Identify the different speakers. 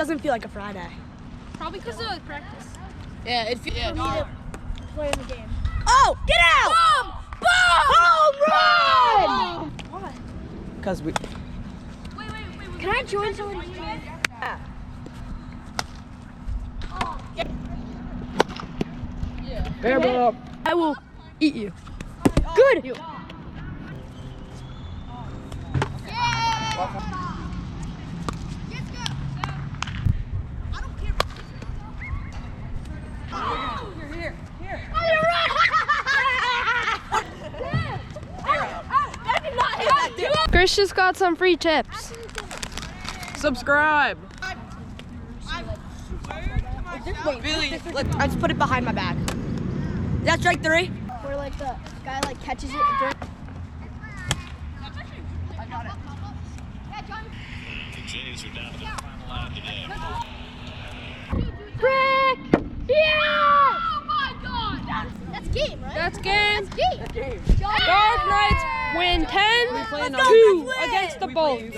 Speaker 1: Doesn't feel like a Friday.
Speaker 2: Probably because of practice.
Speaker 1: Yeah, it feels.
Speaker 2: Yeah.
Speaker 3: Play in the game.
Speaker 1: Oh, get out!
Speaker 3: Why?
Speaker 1: Home run! Because we.
Speaker 3: Can I join someone?
Speaker 1: Bear up. I will eat you. Good.
Speaker 2: Chris just got some free tips.
Speaker 1: Subscribe. Billy, look, I just put it behind my back. That's strike 3.
Speaker 3: Where like the guy like catches it.
Speaker 4: The Jays are down to the final line of the game.
Speaker 3: Brick! Yeah! Oh my God! That's game, right?
Speaker 2: That's game.
Speaker 3: That's game.
Speaker 2: Dark Knights win 10-2 against the Bolts.